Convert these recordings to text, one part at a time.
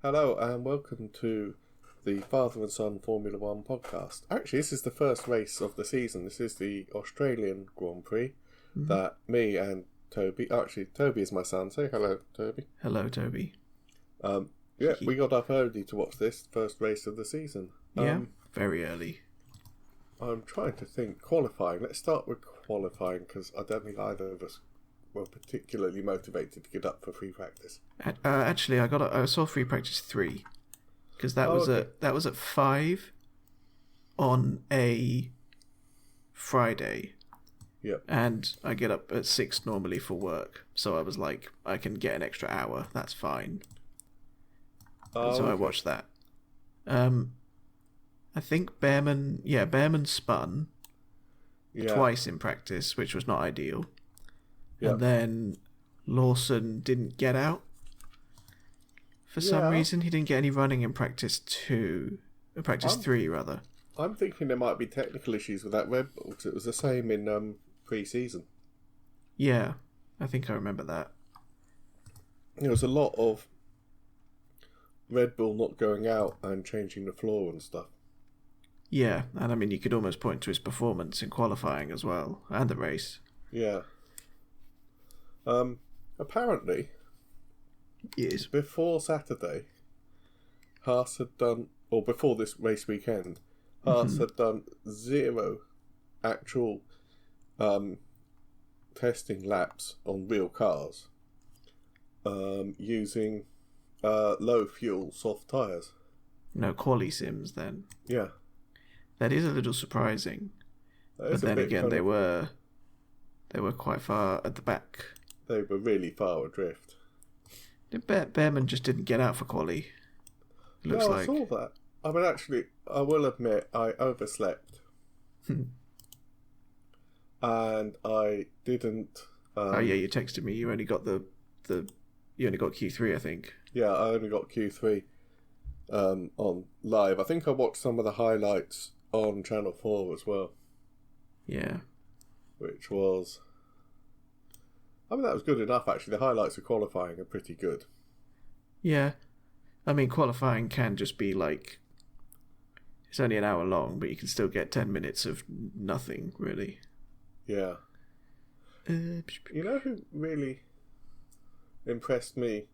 Hello and welcome to the Father and Son Formula One podcast. Actually, this is the first race of the season. This is the Australian Grand Prix that me and Toby... Actually, Toby is my son. Say hello, Toby. Hello, Toby. We got up early to watch this first race of the season. Very early. I'm trying to think. Qualifying. Let's start with qualifying because I don't think either of us were particularly motivated to get up for free practice. Actually, I saw free practice 3 because that was at 5 on a Friday. Yep. And I get up at 6 normally for work, so I was like, I can get an extra hour. That's fine. So I watched that. I think Behrman spun twice in practice, which was not ideal. Yep. And then Lawson didn't get out. For some reason, he didn't get any running in practice 3, rather. I'm thinking there might be technical issues with that Red Bull, because it was the same in pre-season. Yeah, I think I remember that. There was a lot of Red Bull not going out and changing the floor and stuff. Yeah, and I mean, you could almost point to his performance in qualifying as well, and the race. Yeah. Apparently, yes. Before Saturday, Haas had done, or before this race weekend, Haas had done 0 actual testing laps on real cars using low fuel soft tyres. No quali sims then. Yeah. That is a little surprising. But then again, they were quite far at the back. They were really far adrift. Behrman just didn't get out for quali. Looks like. I saw that. I mean, actually, I will admit I overslept, and I didn't. You texted me. You only got you only got Q3, I think. Yeah, I only got Q3 on live. I think I watched some of the highlights on Channel 4 as well. Yeah. Which was... I mean, that was good enough, actually. The highlights of qualifying are pretty good. Yeah. I mean, qualifying can just be like... It's only an hour long, but you can still get 10 minutes of nothing, really. Yeah. You know who really impressed me?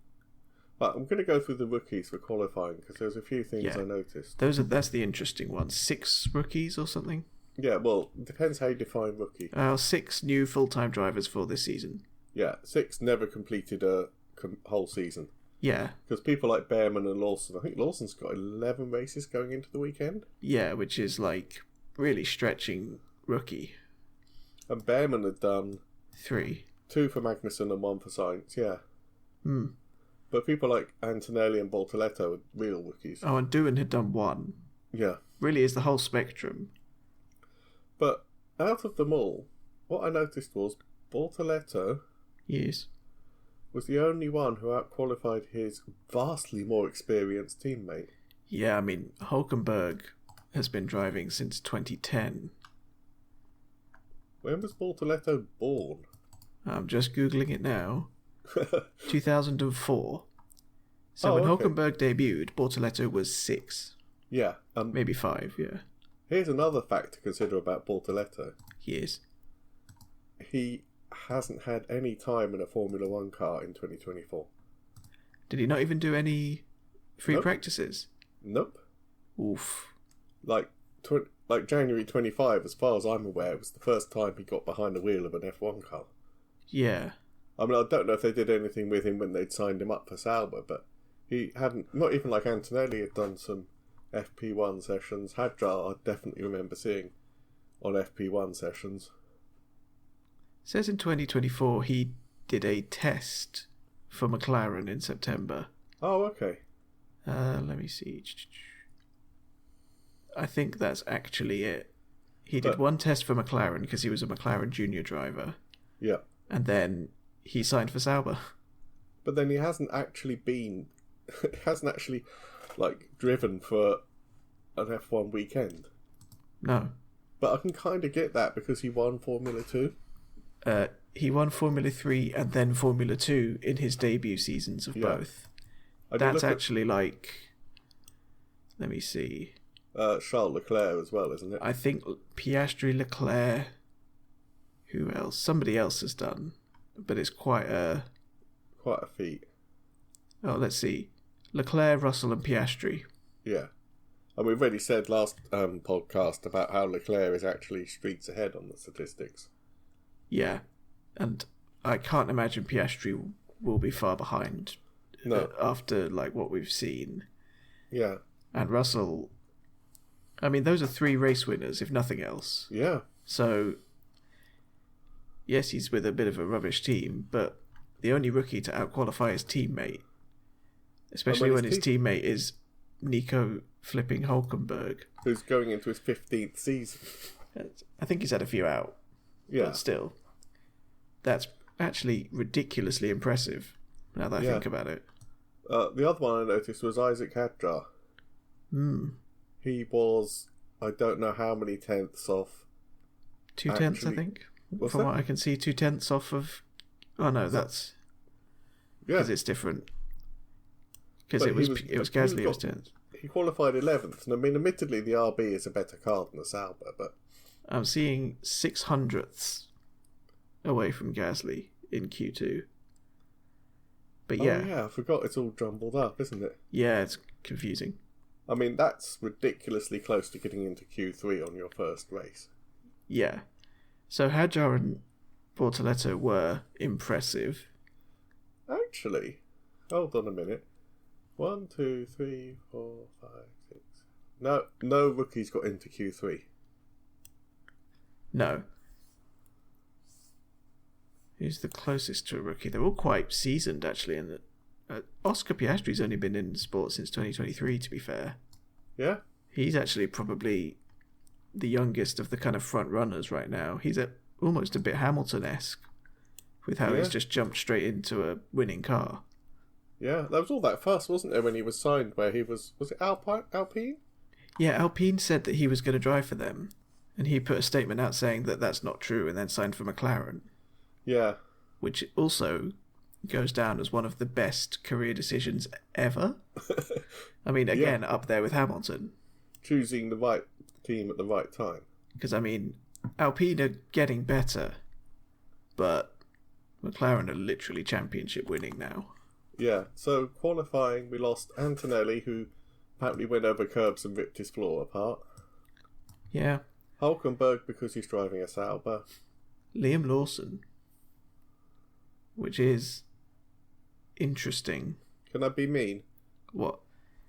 But I'm going to go through the rookies for qualifying, because there's a few things I noticed. That's the interesting one. 6 rookies or something? Yeah, well, it depends how you define rookie. 6 new full-time drivers for this season. Yeah, 6 never completed a whole season. Yeah. Because people like Behrman and Lawson, I think Lawson's got 11 races going into the weekend. Yeah, which is like really stretching rookie. And Behrman had done 3. 2 for Magnussen and 1 for Sainz, yeah. Hmm. But people like Antonelli and Bortoletto are real rookies. Oh, and Doohan had done 1. Yeah. Really is the whole spectrum. But out of them all, what I noticed was Bortoletto... Yes. Was the only one who outqualified his vastly more experienced teammate. Yeah, I mean, Hulkenberg has been driving since 2010. When was Bortoletto born? I'm just Googling it now. 2004. So when Hulkenberg debuted, Bortoletto was 6. Yeah. Maybe 5, yeah. Here's another fact to consider about Bortoletto. Yes. He hasn't had any time in a Formula 1 car in 2024. Did he not even do any free practices? Nope. Oof. Like January 25, as far as I'm aware, was the first time he got behind the wheel of an F1 car. Yeah. I mean, I don't know if they did anything with him when they'd signed him up for Sauber, but he hadn't, not even like Antonelli had done some FP1 sessions. Hadjar, I definitely remember seeing on FP1 sessions. It says in 2024 he did a test for McLaren in September. Oh, okay. Let me see. I think that's actually it. He did one test for McLaren because he was a McLaren junior driver. Yeah. And then he signed for Sauber. But then he hasn't actually driven for an F1 weekend. No. But I can kind of get that because he won Formula 2. He won Formula 3 and then Formula 2 in his debut seasons of both. That's actually like... Let me see. Charles Leclerc as well, isn't it? I think Piastri, Leclerc... Who else? Somebody else has done. But it's quite a feat. Oh, let's see. Leclerc, Russell and Piastri. Yeah. And we've already said last podcast about how Leclerc is actually streets ahead on the statistics. Yeah. And I can't imagine Piastri will be far behind after like what we've seen. Yeah. And Russell, I mean, those are 3 race winners, if nothing else. Yeah. So, yes, he's with a bit of a rubbish team, but the only rookie to outqualify his teammate, especially when his teammate is Nico flipping Hulkenberg, who's going into his 15th season. I think he's had a few out. Yeah. But still, that's actually ridiculously impressive, now that I think about it. The other one I noticed was Isaac Hadjar. He was, I don't know how many tenths off. 2/10, I think. From what I can see, 2/10 off of... Oh no, that's... Yeah. Because it's different. Because it was Gasly who was 10th. He qualified 11th, and I mean, admittedly, the RB is a better car than the Sauber, but... I'm seeing 600ths away from Gasly in Q2. But yeah. Oh yeah, I forgot it's all jumbled up, isn't it? Yeah, it's confusing. I mean, that's ridiculously close to getting into Q3 on your first race. Yeah. So Hadjar and Bortoletto were impressive. Actually, hold on a minute. 1, 2, 3, 4, 5, 6. No rookies got into Q3. No. Who's the closest to a rookie? They're all quite seasoned, actually. And Oscar Piastri's only been in sports since 2023, to be fair. Yeah? He's actually probably the youngest of the kind of front runners right now. He's almost a bit Hamilton-esque with how he's just jumped straight into a winning car. Yeah, there was all that fuss, wasn't there, when he was signed, where he was it Alpine? Yeah, Alpine said that he was going to drive for them, and he put a statement out saying that that's not true, and then signed for McLaren. Yeah. Which also goes down as one of the best career decisions ever. I mean, again, up there with Hamilton. Choosing the right team at the right time. Because, I mean, Alpine are getting better, but McLaren are literally championship winning now. Yeah, so qualifying, we lost Antonelli, who apparently went over curbs and ripped his floor apart. Yeah. Hulkenberg, because he's driving a Sauber. Liam Lawson, which is interesting. Can I be mean? What?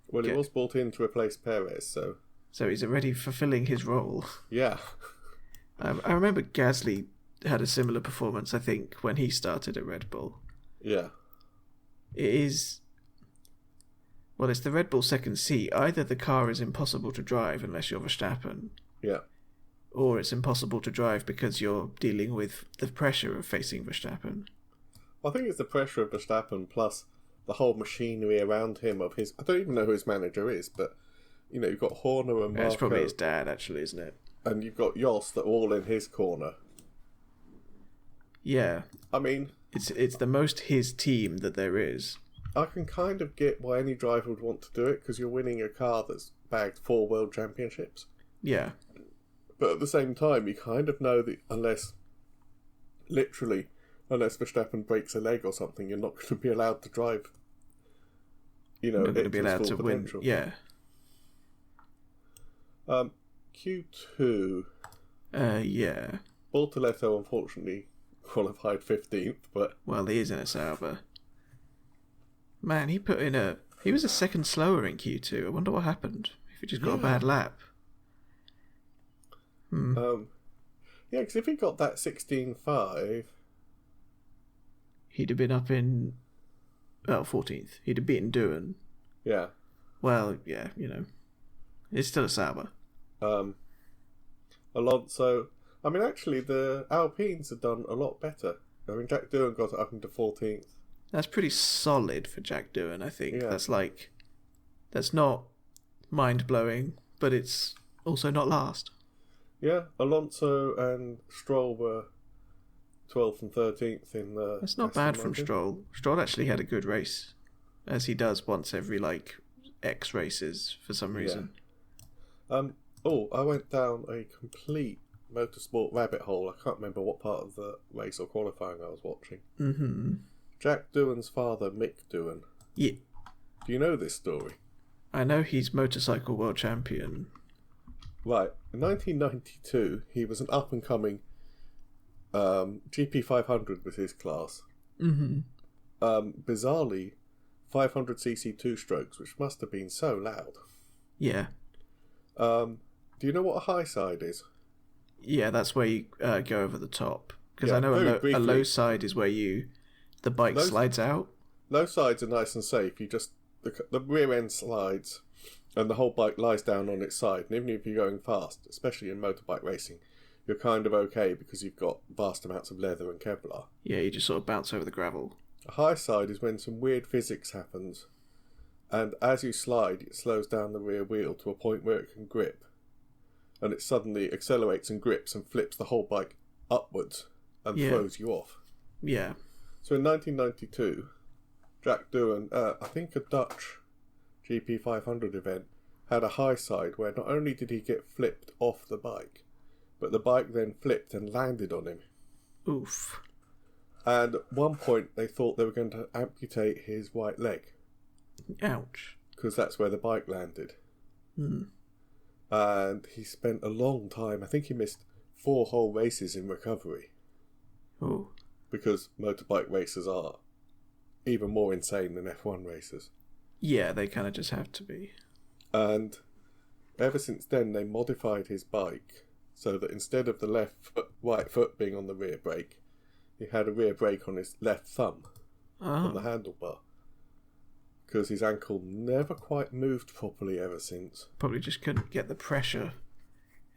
Well, he was brought in to replace Perez, so... So he's already fulfilling his role. Yeah. I remember Gasly had a similar performance, I think, when he started at Red Bull. Yeah. It is... Well, it's the Red Bull second seat. Either the car is impossible to drive unless you're Verstappen. Yeah. Or it's impossible to drive because you're dealing with the pressure of facing Verstappen. I think it's the pressure of Verstappen plus the whole machinery around him of his... I don't even know who his manager is, but, you know, you've got Horner and Marko. It's probably his dad, actually, isn't it? And you've got Jos that are all in his corner. Yeah. I mean... It's the most his team that there is. I can kind of get why any driver would want to do it, because you're winning a car that's bagged 4 world championships. Yeah. But at the same time, you kind of know that unless Verstappen breaks a leg or something, you're not going to be allowed to drive. You know, you're not going to be allowed to win. Yeah. Q2. Yeah. Bortoletto, unfortunately, qualified 15th, but... Well, he is in a Sauber. Man, he was a second slower in Q2. I wonder what happened. If he just got a bad lap. Yeah, because if he got that 16.5... He'd have been up in... Well, 14th. He'd have beaten Doohan. Yeah. Well, yeah, you know. It's still a Sauber. Alonso... I mean, actually, the Alpines have done a lot better. I mean, Jack Doohan got it up into 14th. That's pretty solid for Jack Doohan, I think. Yeah. That's not mind-blowing, but it's also not last. Yeah, Alonso and Stroll were 12th and 13th in the... That's not bad from Stroll. Stroll actually had a good race. as he does once every X races for some reason. Yeah. I went down a complete motorsport rabbit hole. I can't remember what part of the race or qualifying I was watching. Mm-hmm. Jack Doohan's father, Mick Doohan. Yeah. Do you know this story? I know he's motorcycle world champion. Right. In 1992, he was an up-and-coming GP 500 was his class. Mm-hmm. Bizarrely, 500cc two-strokes, which must have been so loud. Yeah. Do you know what a high side is? Yeah, that's where you go over the top. Because I know a low side is where the bike slides out. Low sides are nice and safe. You just the rear end slides, and the whole bike lies down on its side. And even if you're going fast, especially in motorbike racing, you're kind of okay because you've got vast amounts of leather and Kevlar. Yeah, you just sort of bounce over the gravel. A high side is when some weird physics happens, and as you slide, it slows down the rear wheel to a point where it can grip, and it suddenly accelerates and grips and flips the whole bike upwards and throws you off. Yeah. So in 1992, Jack Doohan, I think a Dutch GP 500 event, had a high side where not only did he get flipped off the bike, but the bike then flipped and landed on him. Oof. And at one point they thought they were going to amputate his right leg. Ouch. Because that's where the bike landed. And he spent a long time, I think he missed 4 whole races in recovery. Oh. Because motorbike racers are even more insane than F1 racers. Yeah, they kind of just have to be. And ever since then, they modified his bike so that instead of the right foot being on the rear brake, he had a rear brake on his left thumb on the handlebar. Because his ankle never quite moved properly ever since. Probably just couldn't get the pressure.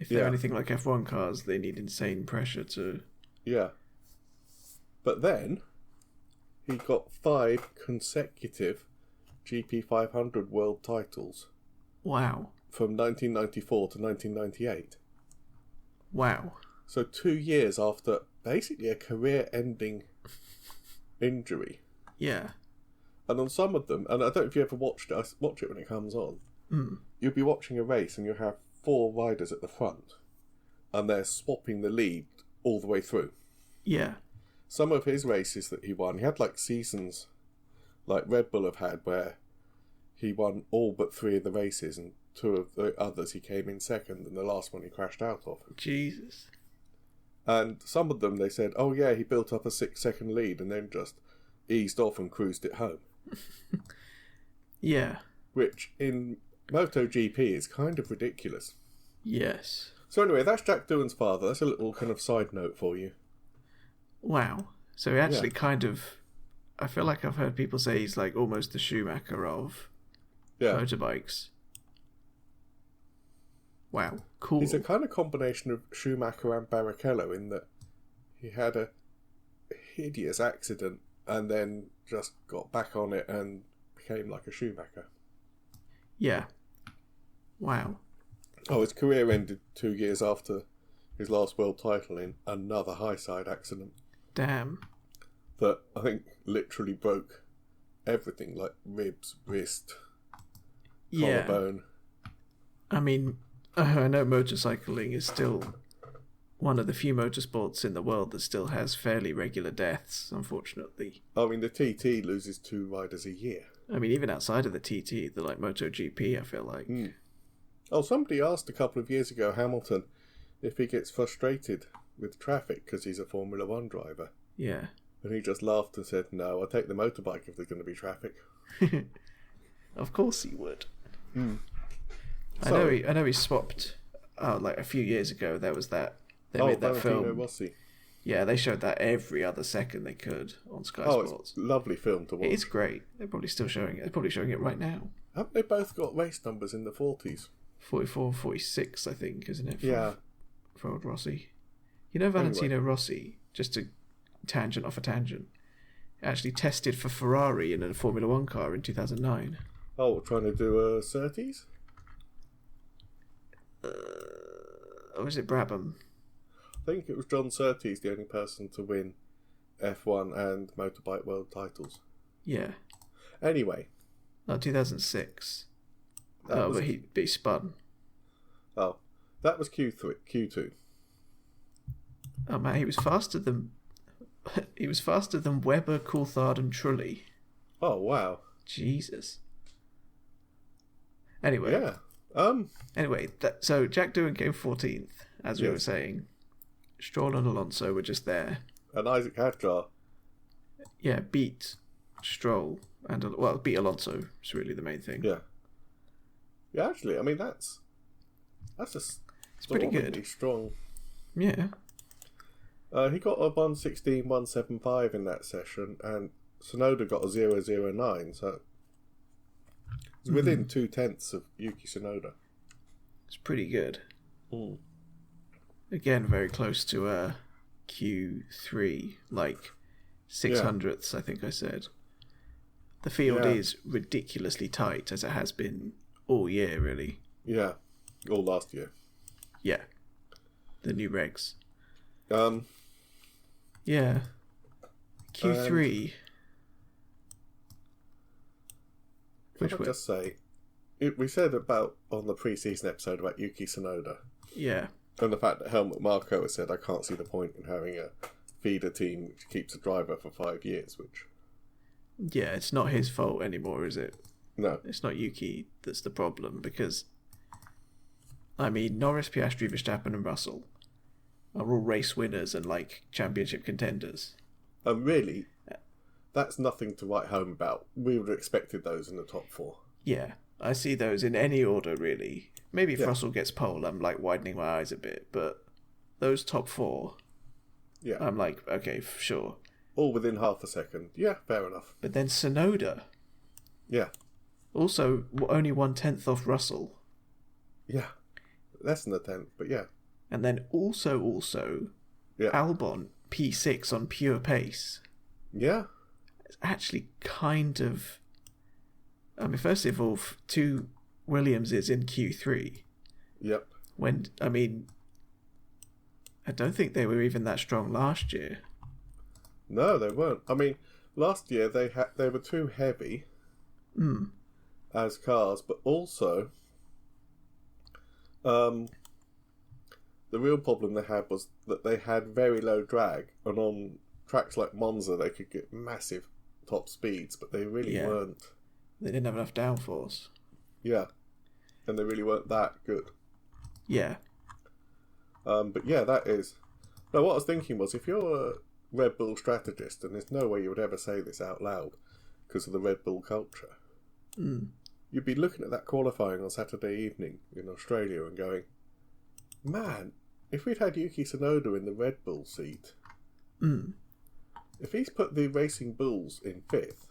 If they're anything like F1 cars, they need insane pressure to... Yeah. But then, he got 5 consecutive GP 500 world titles. Wow. From 1994 to 1998. Wow. So 2 years after basically a career-ending injury. Yeah. And on some of them, and I don't know if you ever watched it, I watch it when it comes on, you'll be watching a race and you'll have 4 riders at the front, and they're swapping the lead all the way through. Yeah. Some of his races that he won, he had seasons like Red Bull have had where he won all but 3 of the races, and 2 of the others he came in second, and the last one he crashed out of. Jesus. And some of them they said, oh yeah, he built up a 6-second lead and then just eased off and cruised it home. Yeah. Which in MotoGP is kind of ridiculous. Yes. So anyway, that's Jack Doohan's father. That's a little kind of side note for you. Wow. So he actually kind of... I feel like I've heard people say he's almost the Schumacher of motorbikes. Wow. Cool. He's a kind of combination of Schumacher and Barrichello in that he had a hideous accident and then just got back on it and became like a Schumacher. Yeah. Wow. Oh, his career ended 2 years after his last world title in another high-side accident. Damn. That I think literally broke everything, like ribs, wrist, collarbone. I mean, I know motorcycling is still one of the few motorsports in the world that still has fairly regular deaths, unfortunately. I mean, the TT loses 2 riders a year. I mean, even outside of the TT, the MotoGP, I feel like. Oh, somebody asked a couple of years ago, Hamilton, if he gets frustrated with traffic because he's a Formula 1 driver. Yeah. And he just laughed and said, no, I'll take the motorbike if there's going to be traffic. Of course he would. I know he swapped a few years ago. There was that they made that film. Rossi. Yeah, they showed that every other second they could on Sky Sports. It's a lovely film to watch. It is great. They're probably still showing it. They're probably showing it right now. Haven't they both got race numbers in the 40s? 44, 46, I think, isn't it? For old Rossi. You know Valentino Rossi, just a tangent off a tangent, actually tested for Ferrari in a Formula 1 car in 2009. Oh, trying to do a Surtees? Or is it Brabham? I think it was John Surtees, the only person to win F1 and motorbike world titles. Yeah. Anyway, Oh, 2006. That was but he spun. Oh, that was Q2. Oh man, he was faster than Webber, Coulthard, and Trulli. Oh wow. Jesus. Anyway. Yeah. Anyway, so Jack Doohan came 14th, as we were saying. Stroll and Alonso were just there. And Isaac Hadjar. Yeah, beat Stroll beat Alonso. Is really the main thing. Yeah. Yeah, actually, I mean that's it's pretty good. Strong. Yeah. He got a 1:16.175 in that session, and Tsunoda got a 0:09, so it's within 0.2 of Yuki Tsunoda. It's pretty good. Mm. Again, very close to Q3, like 600ths, I think I said. The field is ridiculously tight, as it has been all year, really. Yeah, all last year. Yeah, the new regs. Yeah. Q3. Can I just say, we said about on the pre-season episode about Yuki Tsunoda. Yeah. And the fact that Helmut Marko has said, I can't see the point in having a feeder team which keeps a driver for 5 years, which... Yeah, it's not his fault anymore, is it? No. It's not Yuki that's the problem, because, I mean, Norris, Piastri, Verstappen and Russell are all race winners and, like, championship contenders. And really, that's nothing to write home about. We would have expected those in the top 4. Yeah, I see those in any order, really. Maybe if Russell gets pole, I'm, like, widening my eyes a bit, but those top 4, I'm like, okay, sure. All within half a second. Yeah, fair enough. But then Tsunoda. Yeah. Also, only 1/10 off Russell. Yeah. Less than a tenth, but yeah. And then also, Albon, P6 on pure pace. Yeah. It's actually kind of... I mean, first of all, 2 Williamses in Q3. Yep. When, I mean, I don't think they were even that strong last year. No, they weren't. I mean, last year they were too heavy as cars, but also the real problem they had was that they had very low drag, and on tracks like Monza they could get massive top speeds, but they really weren't. They didn't have enough downforce. Yeah, and they really weren't that good. Yeah. But yeah, that is... No, what I was thinking was, if you're a Red Bull strategist, and there's no way you would ever say this out loud because of the Red Bull culture, you'd be looking at that qualifying on Saturday evening in Australia and going, man, if we'd had Yuki Tsunoda in the Red Bull seat, if he's put the Racing Bulls in 5th,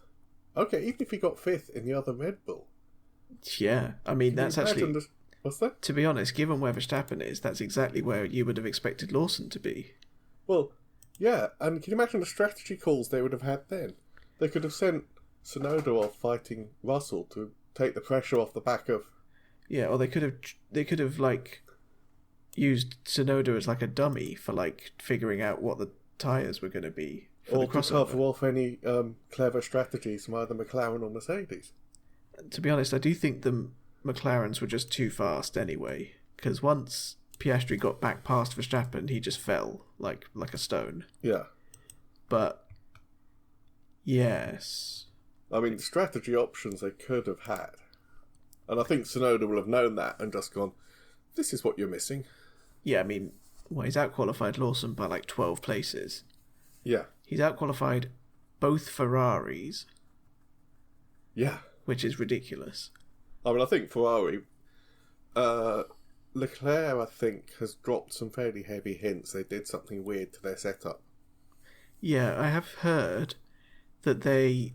okay, even if he got 5th in the other Red Bull. Yeah, I mean, that's actually... What's that? To be honest, given where Verstappen is, that's exactly where you would have expected Lawson to be. Well, yeah, and can you imagine the strategy calls they would have had then? They could have sent Tsunoda off fighting Russell to take the pressure off the back of... Yeah, or they could have like used Tsunoda as like a dummy for like figuring out what the tyres were going to be for or the crossover. To cover off any clever strategies from either McLaren or Mercedes. To be honest, I do think the McLarens were just too fast anyway, because once Piastri got back past Verstappen, he just fell like a stone. Yeah. But yes, I mean, the strategy options they could have had, and I think Tsunoda will have known that and just gone, this is what you're missing. Yeah, I mean, well, he's outqualified Lawson by like 12 places. Yeah. He's outqualified both Ferraris. Yeah. Which is ridiculous. I mean, I think Ferrari, Leclerc, I think, has dropped some fairly heavy hints. They did something weird to their setup. Yeah, I have heard that they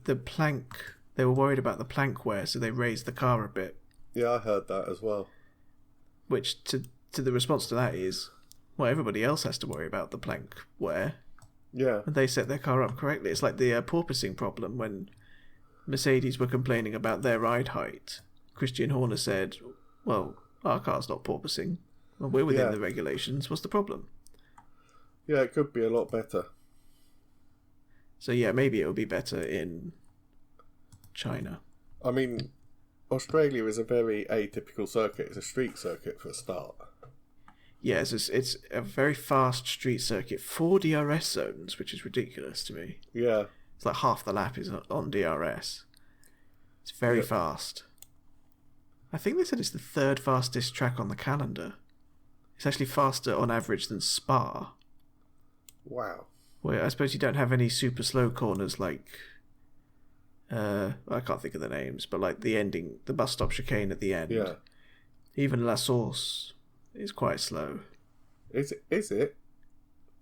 were worried about the plank wear, so they raised the car a bit. Yeah, I heard that as well. Which, to the response to that is, well, everybody else has to worry about the plank wear. Yeah. And they set their car up correctly. It's like the porpoising problem when Mercedes were complaining about their ride height. Christian Horner said, well, our car's not porpoising. Well, we're within the regulations. What's the problem? Yeah, it could be a lot better. So yeah, maybe it'll be better in China. I mean, Australia is a very atypical circuit. It's a street circuit for a start. Yeah, it's a very fast street circuit. 4 DRS zones, which is ridiculous to me. Yeah. It's like half the lap is on DRS. It's very fast. I think they said it's the third fastest track on the calendar. It's actually faster on average than Spa. Wow. Where I suppose you don't have any super slow corners like... I can't think of the names, but like the bus stop chicane at the end. Yeah. Even La Source is quite slow. Is it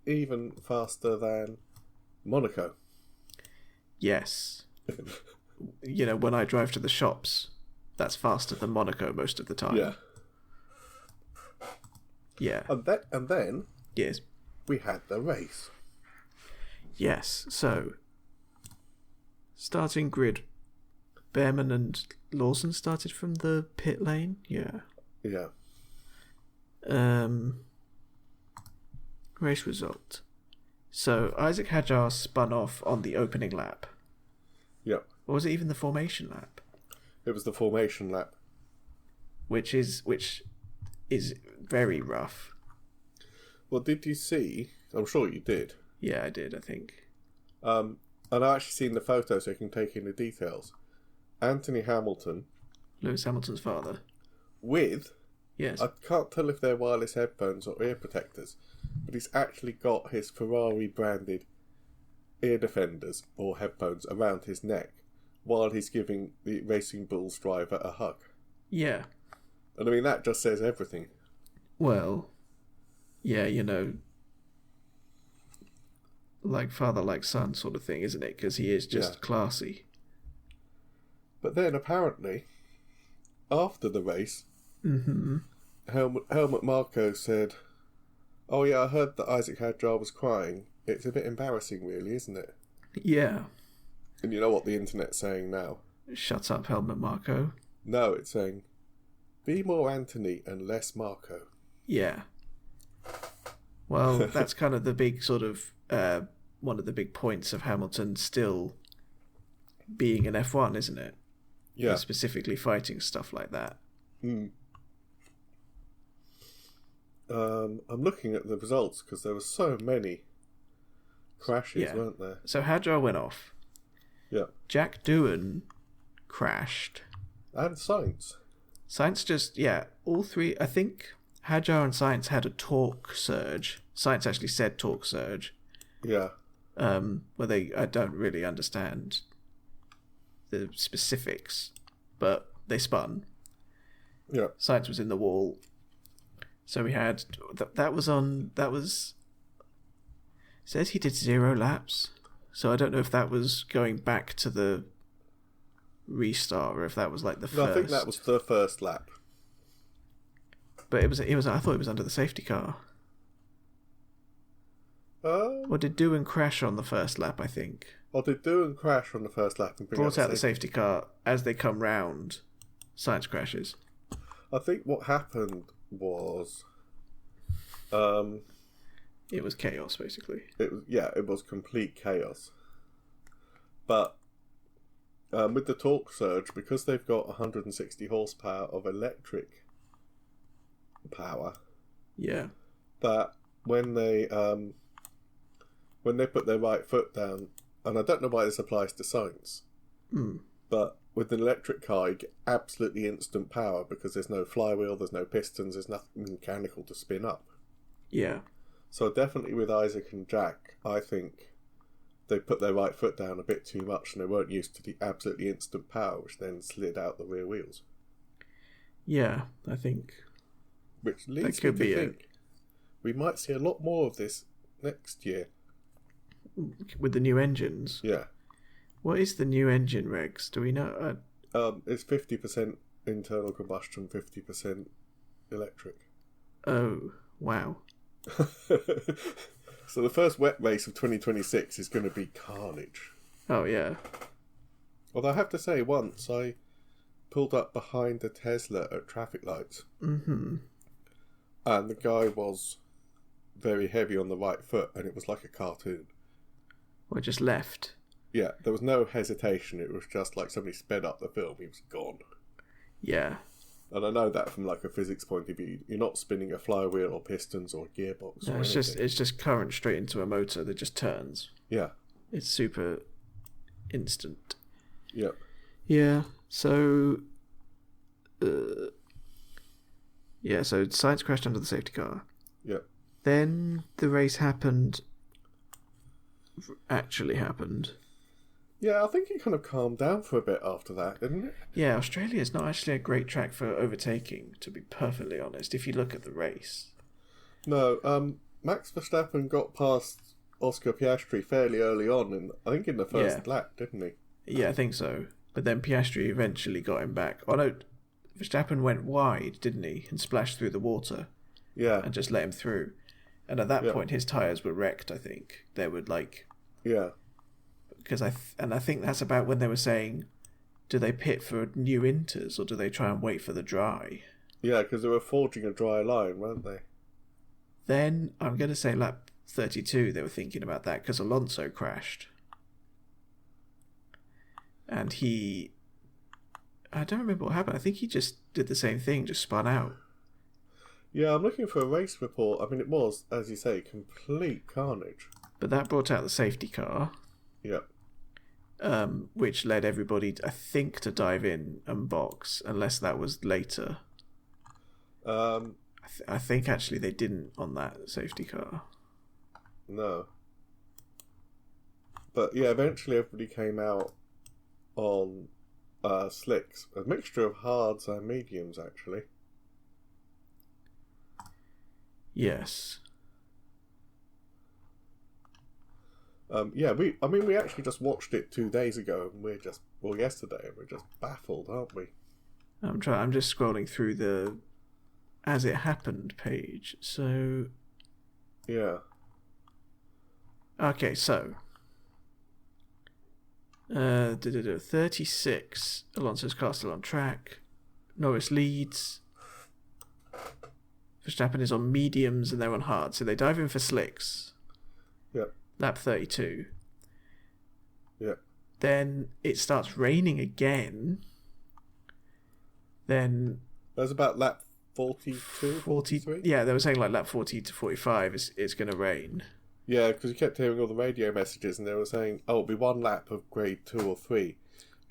even faster than Monaco? Yes. You know, when I drive to the shops, that's faster than Monaco most of the time. Yeah. Yeah. And then yes, we had the race. Yes. So, starting grid, Behrman and Lawson started from the pit lane. Yeah. Yeah. Race result. So Isaac Hadjar spun off on the opening lap. Yep. Or was it even the formation lap? It was the formation lap. Which is very rough. Well, did you see? I'm sure you did. Yeah, I did, I think. And I've actually seen the photo so you can take in the details. Anthony Hamilton. Lewis Hamilton's father. With... Yes. I can't tell if they're wireless headphones or ear protectors, but he's actually got his Ferrari branded ear defenders or headphones around his neck while he's giving the Racing Bulls driver a hug. Yeah. And I mean, that just says everything. Well, yeah, you know, like father, like son sort of thing, isn't it? Because he is just classy. But then apparently, after the race, Helmut Marko said, "Oh yeah, I heard that Isaac Hadjar was crying. It's a bit embarrassing, really, isn't it?" Yeah. And you know what the internet's saying now? Shut up, Helmut Marko. No, it's saying, "Be more Anthony and less Marko." Yeah. Well, that's kind of the big sort of one of the big points of Hamilton still being an F1, isn't it? Yeah. Specifically fighting stuff like that. I'm looking at the results because there were so many crashes, weren't there? So Hadjar went off. Yeah. Jack Doohan crashed. And Sainz. Sainz just, all three, I think Hadjar and Sainz had a torque surge. Sainz actually said torque surge. Yeah. I don't really understand the specifics, but they spun. Yeah. Sainz was in the wall. So we had, that was, says he did 0 laps. So I don't know if that was going back to the restart or if that was like the first. No, I think that was the first lap. But it was. I thought it was under the safety car. Or did Doohan crash on the first lap? I think. Or did Doohan crash on the first lap and brought out the safety car as they come round? Sainz crashes. I think what happened was, it was chaos basically. It was complete chaos. But with the torque surge, because they've got 160 horsepower of electric power, that when they put their right foot down, and I don't know why this applies to Sainz, but with an electric car you get absolutely instant power because there's no flywheel, there's no pistons, there's nothing mechanical to spin up. Yeah. So definitely with Isaac and Jack, I think they put their right foot down a bit too much and they weren't used to the absolutely instant power, which then slid out the rear wheels. Yeah, I think. Which leads me to think we might see a lot more of this next year. With the new engines? Yeah. What is the new engine regs? Do we know? It's 50% internal combustion, 50% electric. Oh, wow. So the first wet race of 2026 is going to be carnage. Oh, yeah. Although I have to say, once I pulled up behind a Tesla at traffic lights. Mm-hmm. And the guy was very heavy on the right foot, and it was like a cartoon. Or just left. Yeah, there was no hesitation. It was just like somebody sped up the film. He was gone. Yeah. And I know that from like a physics point of view. You're not spinning a flywheel or pistons or a gearbox. No, or it's anything. just current straight into a motor that just turns. Yeah. It's super instant. Yep. Yeah. So. So Science crashed under the safety car. Yep. Then the race actually happened. Yeah, I think it kind of calmed down for a bit after that, didn't it? Yeah, Australia is not actually a great track for overtaking, to be perfectly honest, if you look at the race. No, Max Verstappen got past Oscar Piastri fairly early on, I think in the first lap, didn't he? Yeah, I think so. But then Piastri eventually got him back. Oh no, Verstappen went wide, didn't he? And splashed through the water. Yeah. And just let him through. And at that point, his tyres were wrecked, I think. They would Yeah. Because I think that's about when they were saying, do they pit for new inters or do they try and wait for the dry? Yeah, because they were forging a dry line, weren't they? Then I'm going to say lap 32 they were thinking about that because Alonso crashed. And I don't remember what happened. I think he just did the same thing, just spun out. Yeah, I'm looking for a race report. I mean, it was, as you say, complete carnage. But that brought out the safety car. Yep. Which led everybody, I think, to dive in and box, unless that was later. I think actually they didn't on that safety car. No. But yeah, eventually everybody came out on slicks. A mixture of hards and mediums, actually. Yes. We actually just watched it 2 days ago, and yesterday, and we're just baffled, aren't we? I'm just scrolling through the as it happened page. So. Yeah. Okay, so. 36. Alonso's car still on track. Norris leads. Verstappen is on mediums and they're on hard, so they dive in for slicks. Yep. Lap 32. Yeah. Then it starts raining again. Then That's about lap 42, 43? Yeah, they were saying like lap 40 to 45 it's going to rain. Yeah, because you kept hearing all the radio messages and they were saying, oh, it'll be one lap of grade 2 or 3.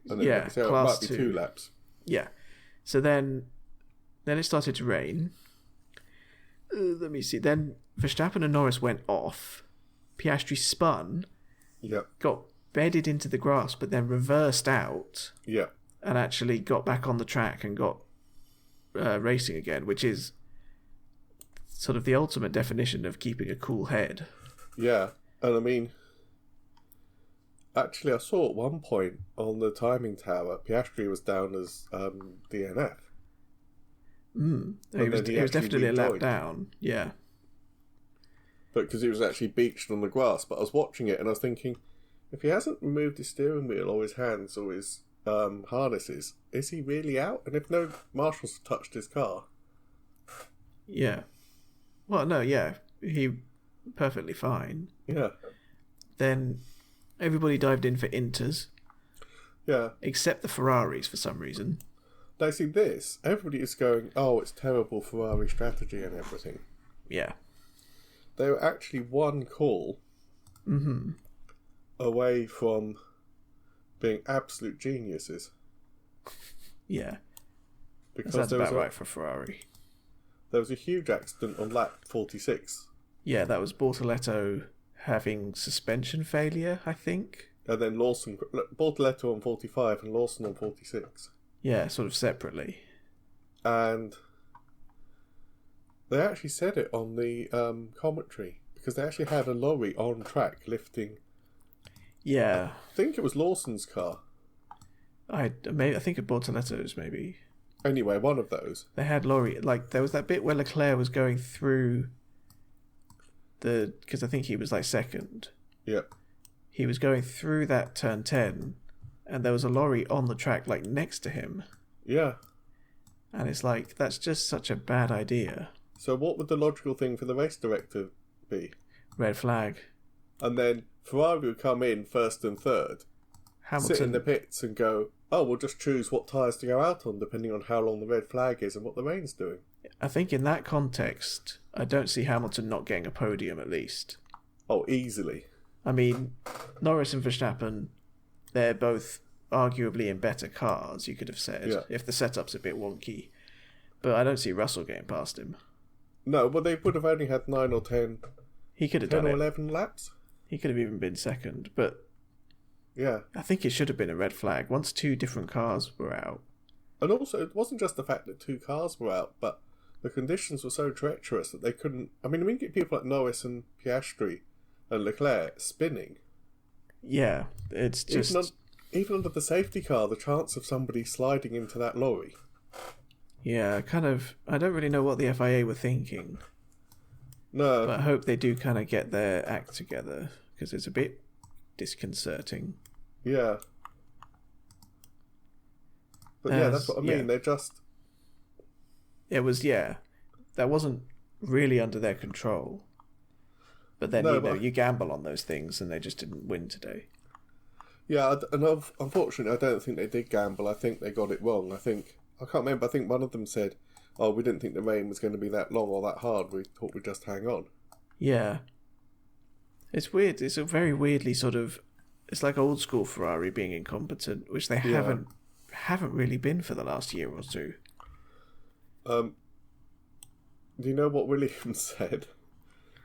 And then class it might be 2. 2 laps. Yeah. So then it started to rain. Let me see. Then Verstappen and Norris went off. Piastri spun. Yep. Got bedded into the grass, but then reversed out. Yeah. And actually got back on the track and got racing again, which is sort of the ultimate definition of keeping a cool head. Yeah. And I mean, actually, I saw at one point on the timing tower, Piastri was down as DNF. He was definitely a lap down, yeah. But because he was actually beached on the grass. But I was watching it and I was thinking, if he hasn't removed his steering wheel or his hands or his harnesses, is he really out? And if no marshals have touched his car? Yeah. Well, no, yeah. He perfectly fine. Yeah. Then everybody dived in for Inters. Yeah. Except the Ferraris for some reason. Now, see this, everybody is going, oh, it's terrible Ferrari strategy and everything. Yeah. They were actually one call away from being absolute geniuses. Yeah. Because that's about right for Ferrari. There was a huge accident on lap 46. Yeah, that was Bortoletto having suspension failure, I think. And then Bortoletto on 45 and Lawson on 46. Yeah, sort of separately. And they actually said it on the commentary, because they actually had a lorry on track lifting. Yeah. I think it was Lawson's car. I think it Bortoletto's maybe. Anyway, one of those. They had lorry, there was that bit where Leclerc was going through because I think he was second. Yeah. He was going through that turn 10 and there was a lorry on the track next to him. Yeah. And it's that's just such a bad idea. So what would the logical thing for the race director be? Red flag. And then Ferrari would come in first and third, sit in the pits and go, oh, we'll just choose what tyres to go out on depending on how long the red flag is and what the rain's doing. I think in that context, I don't see Hamilton not getting a podium at least. Oh, easily. I mean, Norris and Verstappen, they're both arguably in better cars, you could have said, if the setup's a bit wonky. But I don't see Russell getting past him. No, but they would have only had 9 or 10. He could have 10 done or 11 laps. He could have even been second, but yeah, I think it should have been a red flag once 2 different cars were out. And also, it wasn't just the fact that 2 cars were out, but the conditions were so treacherous that they couldn't. I mean, we get people like Norris and Piastri and Leclerc spinning. Yeah, it's just even under the safety car, the chance of somebody sliding into that lorry. Yeah, I don't really know what the FIA were thinking. No. But I hope they do kind of get their act together, because it's a bit disconcerting. Yeah. But yeah, that's what I mean. Yeah. They're just... It was, that wasn't really under their control. But then, you gamble on those things, and they just didn't win today. Yeah, and unfortunately, I don't think they did gamble. I think they got it wrong. I can't remember. I think one of them said, oh, we didn't think the rain was going to be that long or that hard. We thought we'd just hang on. Yeah. It's weird. It's a very weirdly sort of... It's like old school Ferrari being incompetent, which they haven't really been for the last year or two. Do you know what Williams said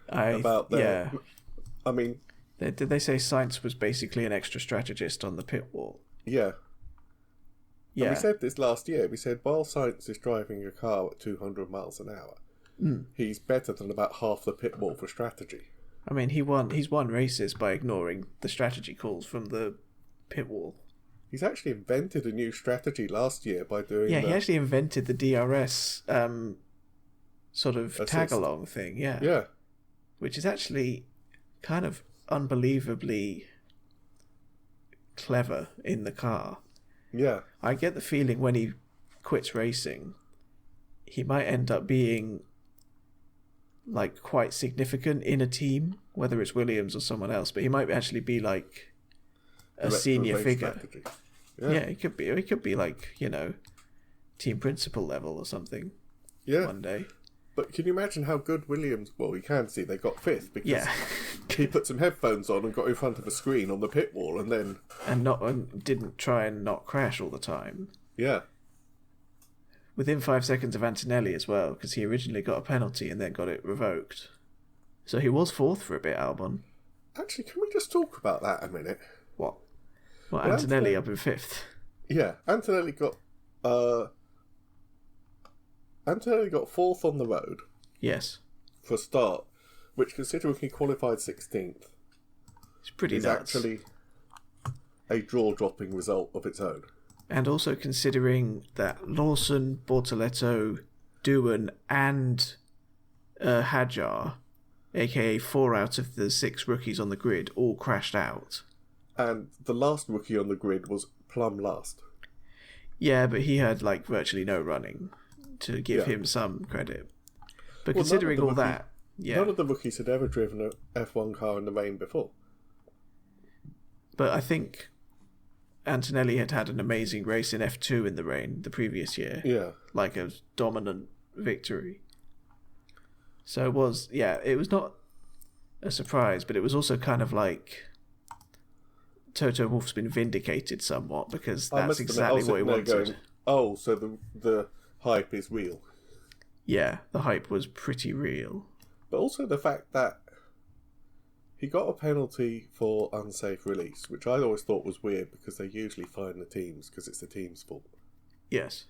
about that? Yeah. I mean... Did they say Sainz was basically an extra strategist on the pit wall? Yeah. Yeah. And we said this last year. We said while Sainz is driving a car at 200 miles an hour, he's better than about half the pit wall for strategy. I mean, he's won races by ignoring the strategy calls from the pit wall. He's actually invented a new strategy last year by doing... Yeah, he actually invented the DRS sort of tag-along thing, yeah. Yeah. Which is actually kind of unbelievably clever in the car. Yeah. I get the feeling when he quits racing, he might end up being like quite significant in a team, whether it's Williams or someone else, but he might actually be like a senior figure. Yeah, he could be. He could be like, team principal level or something. Yeah. One day. But can you imagine how good Williams... Well, you can see they got 5th because he put some headphones on and got in front of a screen on the pit wall and then... And didn't try and not crash all the time. Yeah. Within 5 seconds of Antonelli as well, because he originally got a penalty and then got it revoked. So he was 4th for a bit, Albon. Actually, can we just talk about that a minute? What? Well, Antonelli up in 5th. Yeah, Antonelli got 4th on the road. Yes. For a start, which considering he qualified 16th, it's pretty nuts. Actually a jaw-dropping result of its own. And also considering that Lawson, Bortoletto, Doohan and Hadjar, aka 4 out of the 6 rookies on the grid, all crashed out. And the last rookie on the grid was plumb last. Yeah, but he had virtually no running, to give him some credit. But considering all that... Yeah. None of the rookies had ever driven an F1 car in the rain before. But I think Antonelli had an amazing race in F2 in the rain the previous year. Yeah. Like a dominant victory. So it was not a surprise, but it was also kind of like Toto Wolff's been vindicated somewhat, because that's exactly what he wanted. Oh, so the hype is real. Yeah, the hype was pretty real. But also the fact that he got a penalty for unsafe release, which I always thought was weird because they usually fine the teams because it's the team's fault. Yes.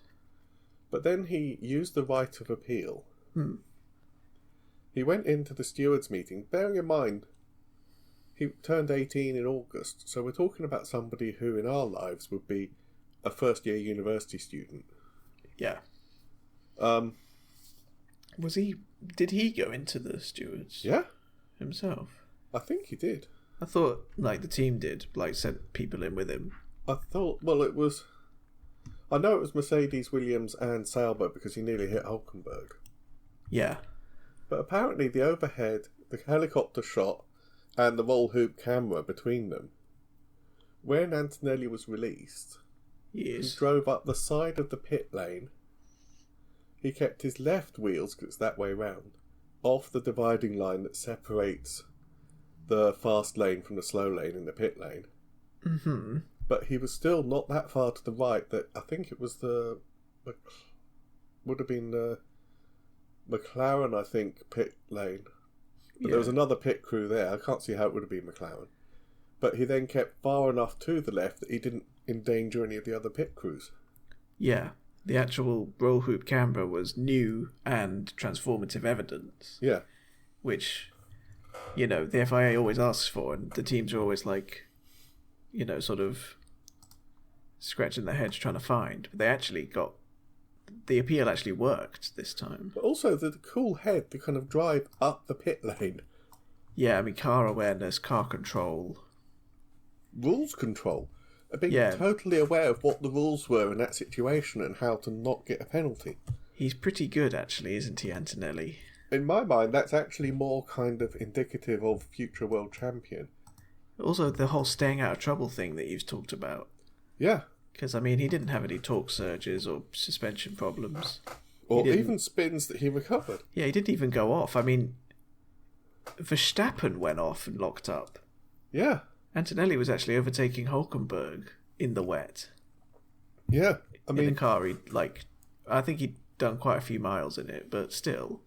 But then he used the right of appeal. He went into the stewards' meeting, bearing in mind he turned 18 in August, so we're talking about somebody who in our lives would be a first-year university student. Yeah. Did he go into the stewards? Yeah. Himself? I think he did. I thought, the team did, sent people in with him. I know it was Mercedes, Williams and Sauber because he nearly hit Hulkenberg. Yeah. But apparently the overhead, the helicopter shot and the roll hoop camera between them when Antonelli was released, he Yes. drove up the side of the pit lane. He kept his left wheels, because it's that way round, off the dividing line that separates the fast lane from the slow lane in the pit lane. Mm-hmm. But he was still not that far to the right that I think it was would have been the McLaren, I think, pit lane. But there was another pit crew there. I can't see how it would have been McLaren. But he then kept far enough to the left that he didn't endanger any of the other pit crews. Yeah. The actual roll hoop camber was new and transformative evidence. Yeah. Which, the FIA always asks for, and the teams are always like, sort of scratching their heads trying to find. But they actually the appeal actually worked this time. But also the cool head to kind of drive up the pit lane. Yeah, I mean, car awareness, car control. Rules control. Being totally aware of what the rules were in that situation and how to not get a penalty. He's pretty good, actually, isn't he, Antonelli? In my mind, that's actually more kind of indicative of future world champion. Also, the whole staying out of trouble thing that you've talked about. Yeah. Because, I mean, he didn't have any torque surges or suspension problems. Or even spins that he recovered. Yeah, he didn't even go off. I mean, Verstappen went off and locked up. Yeah. Antonelli was actually overtaking Hulkenberg in the wet. Yeah, I mean... in the car, I think he'd done quite a few miles in it, but still.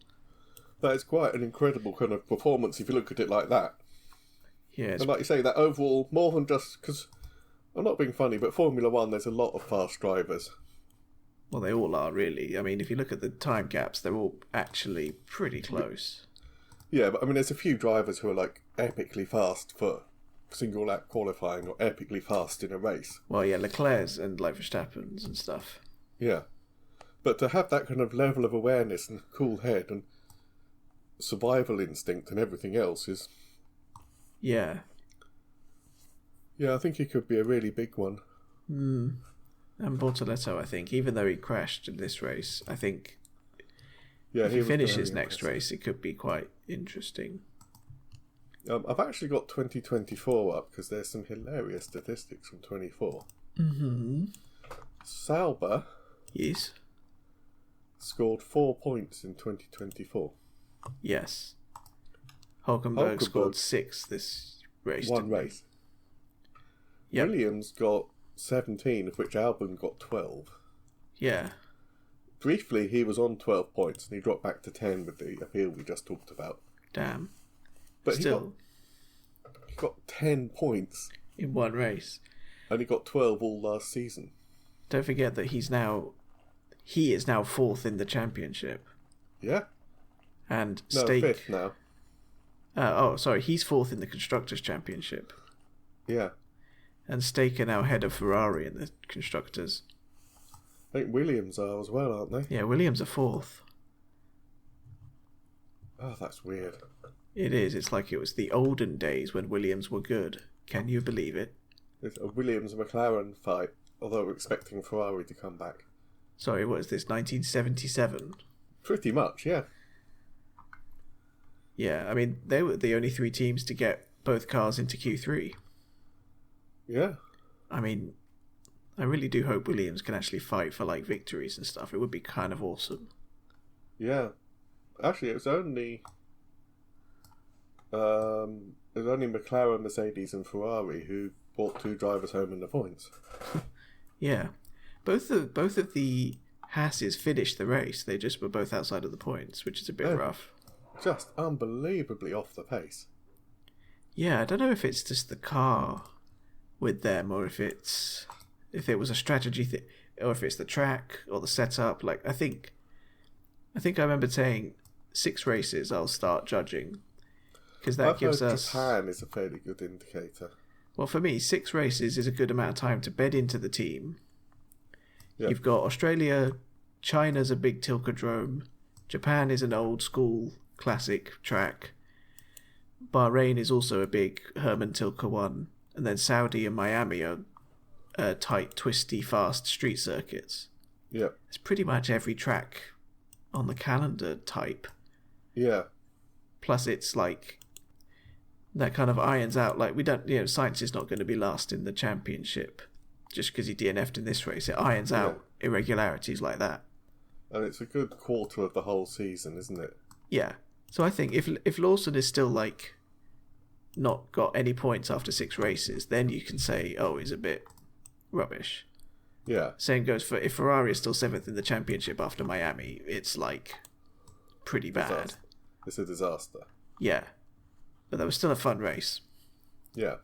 That is quite an incredible kind of performance if you look at it like that. Yeah. And like you say, that overall, more than just... Because I'm not being funny, but Formula 1, there's a lot of fast drivers. Well, they all are, really. I mean, if you look at the time gaps, they're all actually pretty close. Yeah, but I mean, there's a few drivers who are, epically fast for single lap qualifying or epically fast in a race. Well, yeah, Leclerc's and Verstappen's and stuff. Yeah. But to have that kind of level of awareness and cool head and survival instinct and everything else is... Yeah. Yeah, I think he could be a really big one. And Bortoletto, I think, even though he crashed in this race, I think if he finishes next race, it could be quite interesting. I've actually got 2024 up because there's some hilarious statistics from 24. Mm-hmm. Sauber Yes. scored 4 points in 2024. Yes. Hulkenberg scored 6 this race. One race. Yep. Williams got 17, of which Albon got 12. Yeah. Briefly, he was on 12 points and he dropped back to 10 with the appeal we just talked about. Damn. But still, he got 10 points in one race, and he got 12 all last season. Don't forget that he is now 4th in the championship. Yeah. And no, Stake 5th now. He's 4th in the constructors championship. Yeah. And Stake are now ahead of Ferrari in the constructors. I think Williams are as well, aren't they? Yeah, Williams are 4th. Oh, that's weird. It is. It's like it was the olden days when Williams were good. Can you believe it? It's a Williams-McLaren fight, although we're expecting Ferrari to come back. Sorry, what is this, 1977? Pretty much, yeah. Yeah, I mean, they were the only 3 teams to get both cars into Q3. Yeah. I mean, I really do hope Williams can actually fight for, victories and stuff. It would be kind of awesome. Yeah. Actually, it was only McLaren, Mercedes and Ferrari who brought 2 drivers home in the points. Yeah. Both of the Hasses finished the race. They just were both outside of the points, which is a bit rough. Just unbelievably off the pace. Yeah, I don't know if it's just the car with them or if it was a strategy thing or if it's the track or the setup. I think I remember saying 6 races I'll start judging because that gives us... Japan is a fairly good indicator. Well, for me, 6 races is a good amount of time to bed into the team. Yep. You've got Australia, China's a big Tilkodrome, Japan is an old school classic track, Bahrain is also a big Herman Tilke one, and then Saudi and Miami are tight, twisty, fast street circuits. Yeah, it's pretty much every track on the calendar type. Yeah. Plus, it's that kind of irons out, like, we don't, Sainz is not going to be last in the championship just because he DNF'd in this race. It irons out irregularities like that. And it's a good quarter of the whole season, isn't it? Yeah. So I think if Lawson is still, like, not got any points after 6 races, then you can say, oh, he's a bit rubbish. Yeah. Same goes for if Ferrari is still 7th in the championship after Miami, it's, like, pretty bad. It's a disaster. Yeah. But that was still a fun race. Yeah.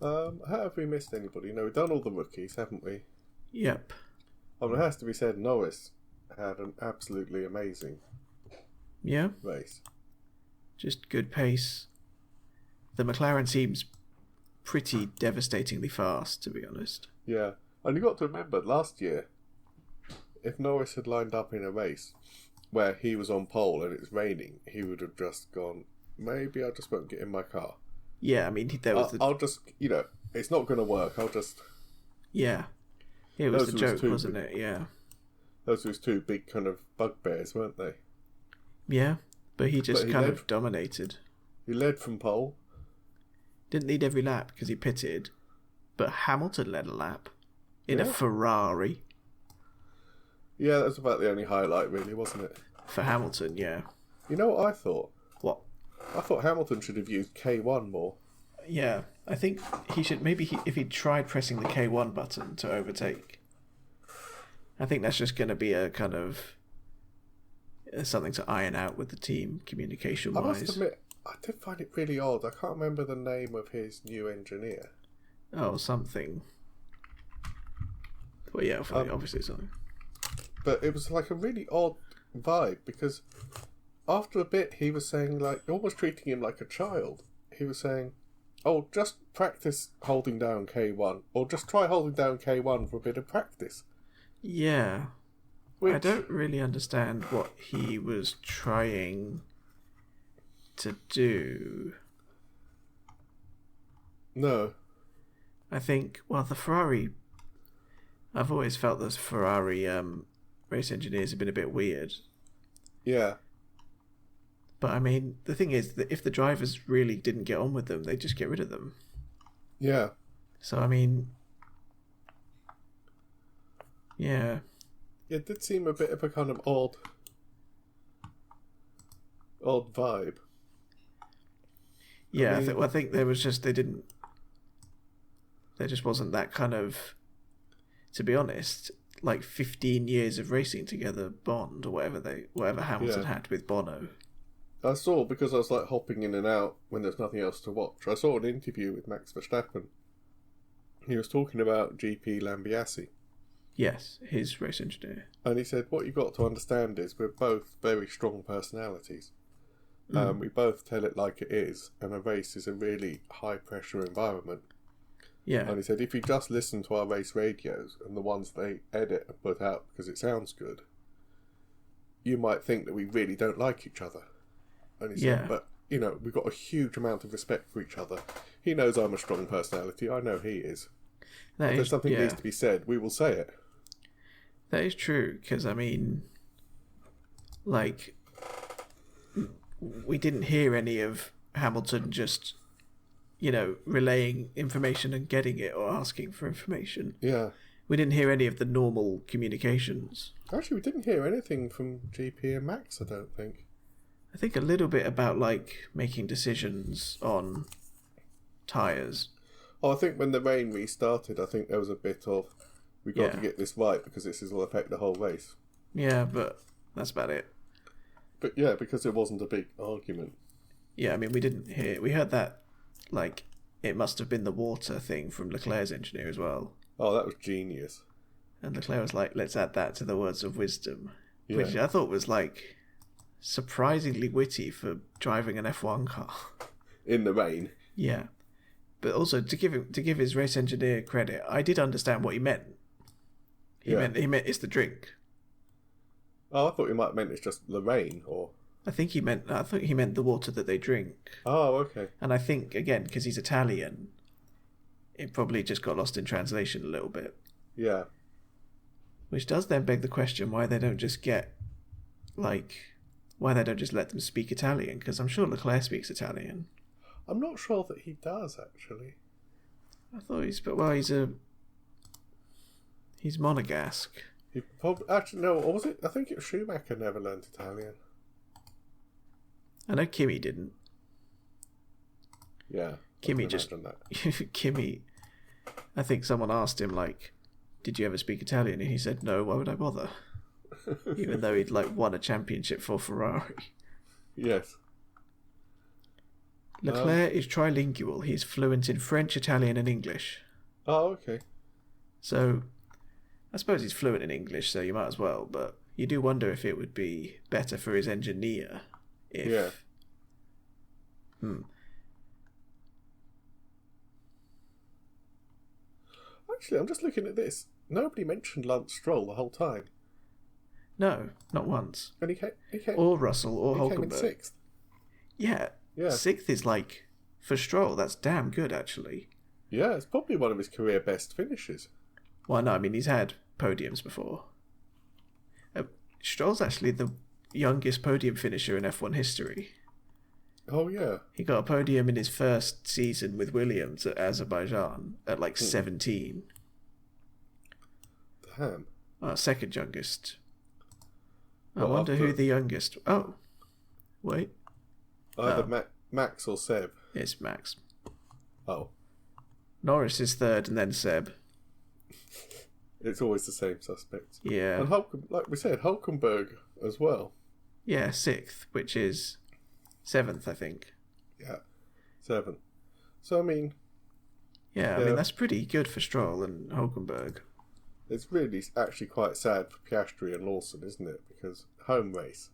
Have we missed anybody? We've done all the rookies, haven't we? Yep. It has to be said, Norris had an absolutely amazing race. Just good pace. The McLaren seems pretty devastatingly fast, to be honest. Yeah. And you've got to remember, last year, if Norris had lined up in a race where he was on pole and it's raining, he would have just gone, maybe I just won't get in my car. Yeah, I mean, there was I'll just, it's not going to work. I'll just... Yeah. It was the joke, wasn't it? Yeah. Those were his 2 big kind of bugbears, weren't they? Yeah, but he kind of dominated. He led from pole. Didn't lead every lap because he pitted, but Hamilton led a lap in a Ferrari. Yeah, that was about the only highlight, really, wasn't it? For Hamilton, yeah. You know what I thought? What? I thought Hamilton should have used K1 more. Yeah, I think he should. Maybe if he tried pressing the K1 button to overtake. I think that's just going to be a kind of something to iron out with the team communication-wise. I must admit, I did find it really odd. I can't remember the name of his new engineer. Oh, something. Well, yeah, obviously something. But it was like a really odd vibe because after a bit he was saying, like, almost treating him like a child. He was saying, oh, just practice holding down K1 or just try holding down K1 for a bit of practice. Yeah. I don't really understand what he was trying to do. No. I think, the Ferrari... I've always felt those Ferrari race engineers have been a bit weird. Yeah. But, I mean, the thing is that if the drivers really didn't get on with them, they'd just get rid of them. Yeah. So, I mean... Yeah. It did seem a bit of a kind of odd vibe. Yeah, I think there was just... There just wasn't that kind of... To be honest, like 15 years of racing together bond, or whatever Hamilton had with Bono. I saw, because I was like hopping in and out when there's nothing else to watch, I saw an interview with Max Verstappen. He was talking about GP Lambiase. Yes, his race engineer. And he said, what you've got to understand is we're both very strong personalities. We both tell it like it is, and a race is a really high-pressure environment. Yeah. And he said, if you just listen to our race radios and the ones they edit and put out because it sounds good, you might think that we really don't like each other. And he said, but, we've got a huge amount of respect for each other. He knows I'm a strong personality. I know he is. If there's something needs to be said, we will say it. That is true, because, I mean, like, we didn't hear any of Hamilton just... relaying information and getting it or asking for information. Yeah. We didn't hear any of the normal communications. Actually, we didn't hear anything from GP and Max, I don't think. I think a little bit about, like, making decisions on tyres. Oh, I think when the rain restarted, I think there was a bit of, we got to get this right because this will affect the whole race. Yeah, but that's about it. But yeah, because it wasn't a big argument. Yeah, I mean, we heard that, like, it must have been the water thing from Leclerc's engineer as well. Oh, that was genius. And Leclerc was like, let's add that to the words of wisdom. Yeah. Which I thought was, like, surprisingly witty for driving an F1 car. In the rain. Yeah. But also, to give his race engineer credit, I did understand what he meant. He meant it's the drink. Oh, I thought he might have meant it's just the rain, or... I thought he meant the water that they drink. Oh, okay. And I think, again, because he's Italian, it probably just got lost in translation a little bit. Yeah. Which does then beg the question why they don't just let them speak Italian, because I'm sure Leclerc speaks Italian. I'm not sure that he does, actually. I thought he's Monegasque. He probably actually no. Or was it? I think it was Schumacher never learned Italian. I know Kimi didn't. Yeah, Kimi just Kimi. I think someone asked him like, "Did you ever speak Italian?" And he said, "No. Why would I bother?" Even though he'd like won a championship for Ferrari. Yes. Leclerc is trilingual. He's fluent in French, Italian, and English. Oh, okay. So, I suppose he's fluent in English, so you might as well. But you do wonder if it would be better for his engineer if. Yeah. Actually, I'm just looking at this. Nobody mentioned Lance Stroll the whole time. No, not once. And he came or Russell or Hulkenberg. He came in 6th. Yeah. 6th is like, for Stroll, that's damn good, actually. Yeah, it's probably one of his career best finishes. Well, no, I mean, he's had podiums before. Stroll's actually the youngest podium finisher in F1 history. Oh, yeah. He got a podium in his first season with Williams at Azerbaijan at like 17. Damn. Second youngest. I wonder who the youngest... Oh. Wait. Either Max or Seb. It's Max. Oh. Norris is third and then Seb. It's always the same suspects. Yeah. And like we said, Hulkenberg as well. Yeah, 6th, which is 7th, I think. Yeah, 7th. So, I mean... Yeah, I mean, that's pretty good for Stroll and Hulkenberg. It's really actually quite sad for Piastri and Lawson, isn't it? Because home race.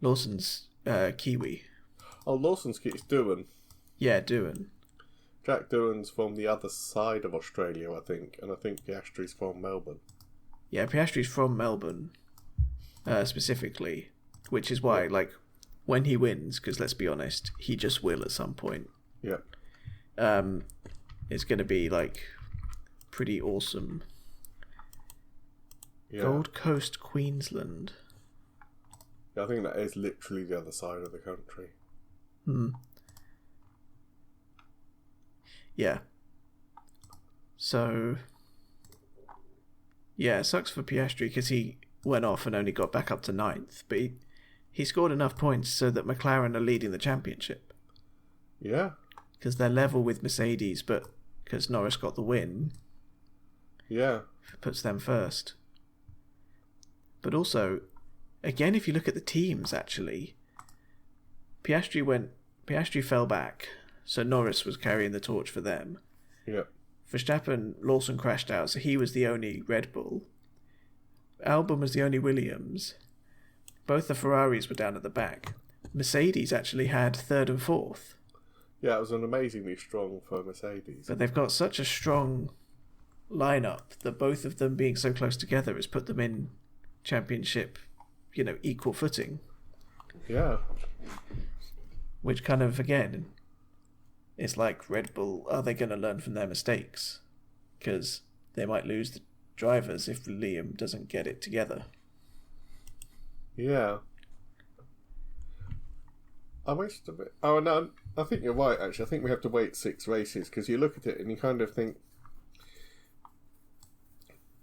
Lawson's Kiwi. Oh, Lawson's it's Doohan. Yeah, Doohan. Jack Doohan's from the other side of Australia, I think. And I think Piastri's from Melbourne. Yeah, Piastri's from Melbourne, specifically. Which is why, like, when he wins, because let's be honest, he just will at some point. Yeah. It's going to be, like, pretty awesome. Yeah. Gold Coast, Queensland. Yeah, I think that is literally the other side of the country. Yeah. So, yeah, it sucks for Piastri because he went off and only got back up to 9th, but he scored enough points so that McLaren are leading the championship. Yeah. Because they're level with Mercedes, but because Norris got the win, yeah, it puts them first. But also, again, if you look at the teams, actually, Piastri fell back, so Norris was carrying the torch for them. Yeah. Verstappen, Lawson crashed out, so he was the only Red Bull. Albon was the only Williams. Both the Ferraris were down at the back. Mercedes actually had 3rd and 4th. Yeah, it was an amazingly strong for Mercedes. But they've got such a strong lineup that both of them being so close together has put them in championship, equal footing. Yeah. Which kind of, again, it's like Red Bull, are they going to learn from their mistakes? Because they might lose the drivers if Liam doesn't get it together. Yeah. I think you're right, actually. I think we have to wait 6 races, because you look at it and you kind of think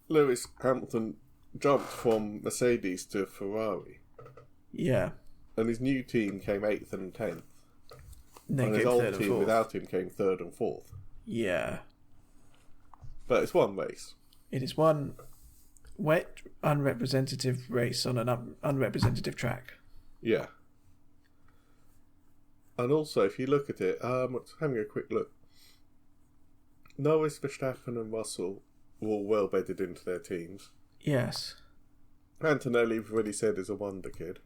Lewis Hamilton jumped from Mercedes to Ferrari. Yeah. And his new team came 8th and 10th. And his old team without him came 3rd and 4th. Yeah. But it's one race. It is one wet, unrepresentative race on an unrepresentative track. Yeah. And also, if you look at it, having a quick look, Norris, Verstappen and Russell were all well bedded into their teams. Yes. Antonelli, we've already said, is a wonder kid.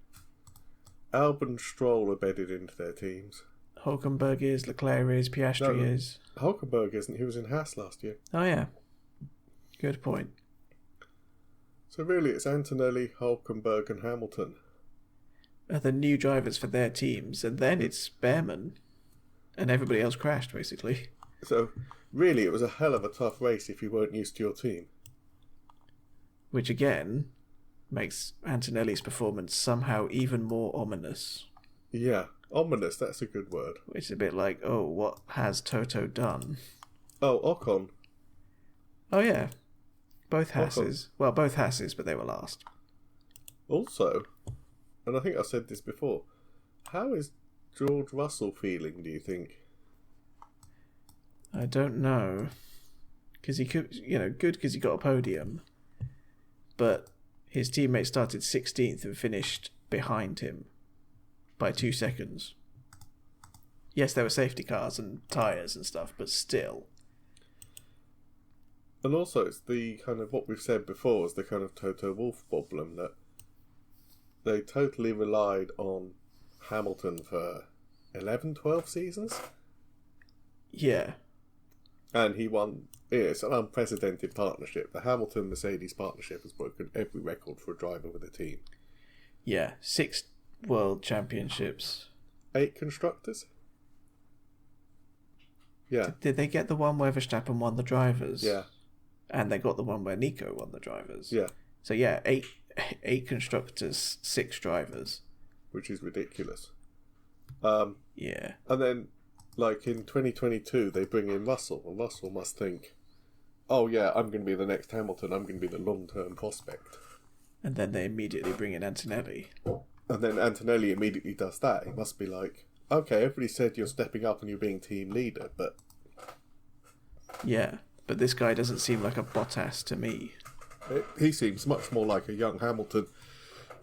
Albon, Stroll are bedded into their teams. Hulkenberg is, Leclerc is, Piastri is. Hulkenberg isn't. He was in Haas last year. Oh, yeah. Good point. So really, it's Antonelli, Hulkenberg and Hamilton Are the new drivers for their teams, and then it's Behrman, and everybody else crashed, basically. So, really, it was a hell of a tough race if you weren't used to your team. Which, again, makes Antonelli's performance somehow even more ominous. Yeah, ominous, that's a good word. Which is a bit like, oh, what has Toto done? Oh, Ocon. Oh, yeah. Both Hasses. Well, both Hasses, but they were last. Also, and I think I said this before, how is George Russell feeling, do you think? I don't know. Because he could, good because he got a podium. But his teammate started 16th and finished behind him by 2 seconds. Yes, there were safety cars and tyres and stuff, but still. And also, it's the kind of what we've said before is the kind of Toto Wolff problem that they totally relied on Hamilton for 11, 12 seasons. Yeah. And he won. Yeah, it's an unprecedented partnership. The Hamilton-Mercedes partnership has broken every record for a driver with a team. Yeah, 6 world championships. 8 constructors? Yeah. Did they get the one where Verstappen won the drivers? Yeah. And they got the one where Nico won the drivers? Yeah. So yeah, 8 constructors, 6 drivers. Which is ridiculous. Yeah. And then, like, in 2022, they bring in Russell, and Russell must think, oh yeah, I'm going to be the next Hamilton, I'm going to be the long-term prospect. And then they immediately bring in Antonelli. And then Antonelli immediately does that. He must be like, okay, everybody said you're stepping up and you're being team leader, but... Yeah, but this guy doesn't seem like a Bottas to me. He seems much more like a young Hamilton,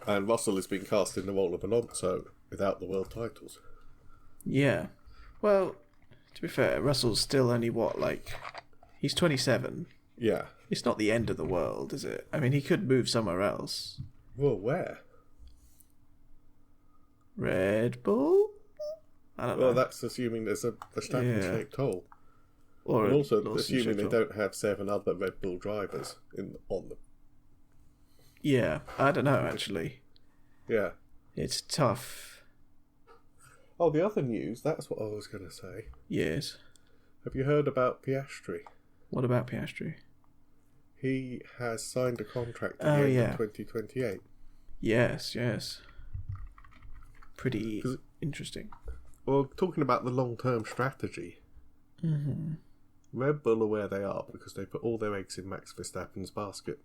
and Russell is being cast in the role of Alonso without the world titles. Yeah. Well, to be fair, Russell's still only he's 27. Yeah. It's not the end of the world, is it? I mean, he could move somewhere else. Well, where? Red Bull? I don't know. Well, that's assuming there's a Verstappen-shaped hole. Or and also assuming they don't have 7 other Red Bull drivers on them. Yeah, I don't know, actually. Yeah. It's tough. Oh, the other news, that's what I was going to say. Yes. Have you heard about Piastri? What about Piastri? He has signed a contract at the end of 2028. Yes. Pretty interesting. Well, talking about the long-term strategy, Red Bull are where they are because they put all their eggs in Max Verstappen's basket.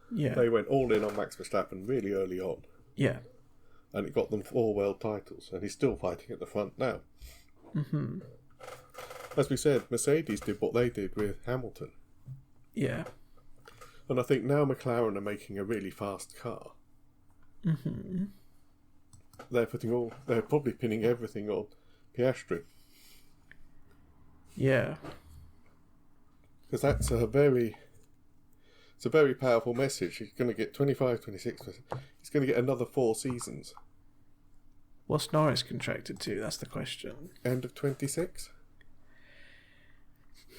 Yeah. They went all in on Max Verstappen really early on. Yeah. And it got them 4 world titles, and he's still fighting at the front now. Mm-hmm. As we said, Mercedes did what they did with Hamilton. Yeah. And I think now McLaren are making a really fast car. Mm-hmm. They're probably pinning everything on Piastri. Yeah. Because that's a very powerful message. He's going to get 25, 26. He's going to get another 4 seasons. What's Norris contracted to? That's the question. End of 26?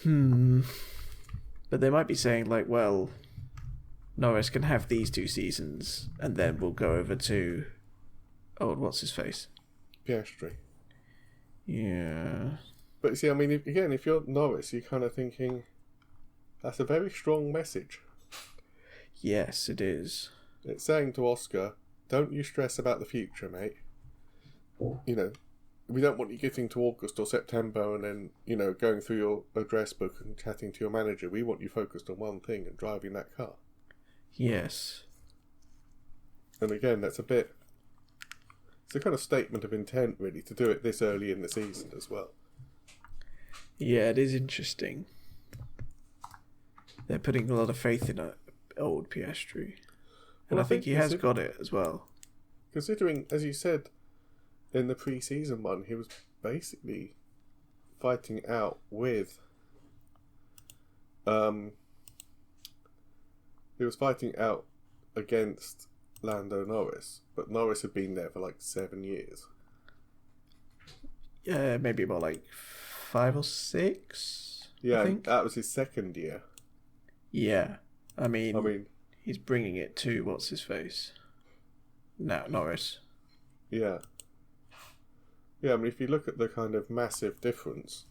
But they might be saying, well, Norris can have these 2 seasons, and then we'll go over to... Oh, what's his face? Piastri. Yeah. But you see, I mean, if you're Norris, you're kind of thinking, that's a very strong message. Yes, it is. It's saying to Oscar, don't you stress about the future, mate. We don't want you getting to August or September and then, going through your address book and chatting to your manager. We want you focused on one thing and driving that car. Yes. And again, it's a kind of statement of intent, really, to do it this early in the season as well. Yeah, it is interesting. They're putting a lot of faith in old Piastri. And I think he has got it as well. Considering, as you said, in the pre-season one, he was basically fighting out with... he was fighting out against Lando Norris, but Norris had been there for 7 years. Yeah, maybe about 5 or 6. Yeah, I think. That was his 2nd year. Yeah, I mean, he's bringing it to what's his face? No, Norris. Yeah. Yeah, I mean, if you look at the kind of massive difference,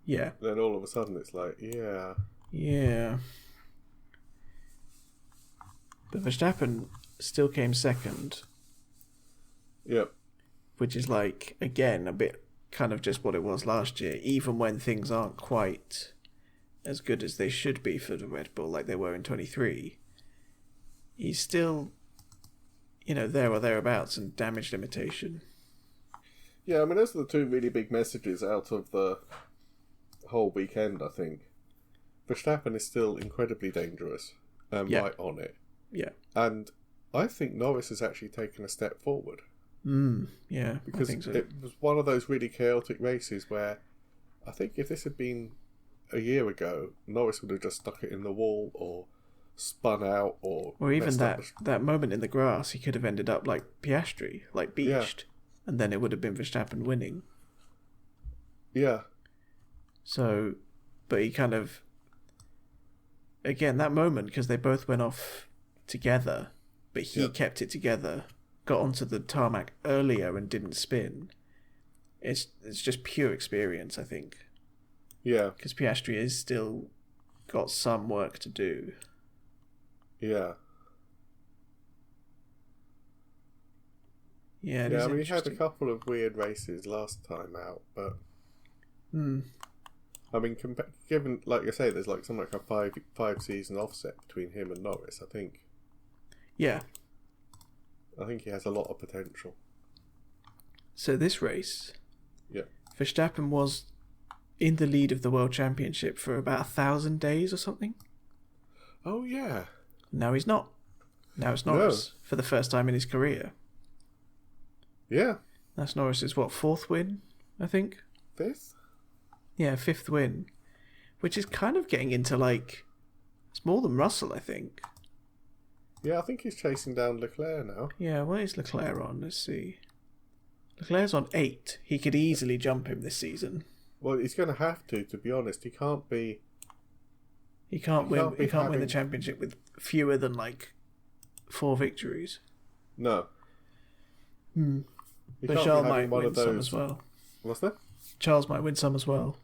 yeah, then all of a sudden it's yeah. Yeah. But Verstappen still came second. Yep. Which is like, again, a bit kind of just what it was last year, even when things aren't quite as good as they should be for the Red Bull like they were in 23. He's still, there or thereabouts in damage limitation. Yeah, I mean, those are the two really big messages out of the whole weekend, I think. Verstappen is still incredibly dangerous and right on it. Yeah. And I think Norris has actually taken a step forward. Yeah, because I think so. It was one of those really chaotic races where I think if this had been a year ago, Norris would have just stuck it in the wall or spun out or even that moment in the grass, he could have ended up like Piastri, like beached, and then it would have been Verstappen winning. Yeah. So, but he kind of, again, that moment, because they both went off together, but he kept it together, got onto the tarmac earlier and didn't spin. It's just pure experience, I think. Yeah. Because Piastri is still got some work to do. Yeah. Yeah, I mean, he had a couple of weird races last time out, but... I mean, given, like I say, there's like something like a five season offset between him and Norris, I think. Yeah. I think he has a lot of potential. So this race, Verstappen was in the lead of the World Championship for about 1,000 days or something. Oh, yeah. Now he's not. Now it's Norris for the first time in his career. Yeah. That's Norris's, fourth win, I think? Fifth? Yeah, fifth win. Which is kind of getting into, it's more than Russell, I think. Yeah, I think he's chasing down Leclerc now. Yeah, what is Leclerc on? Let's see. Leclerc's on 8. He could easily jump him this season. Well, he's going to have to be honest. He can't win the championship with fewer than 4 victories. No. But Charles might win some as well. What's that? Charles might win some as well.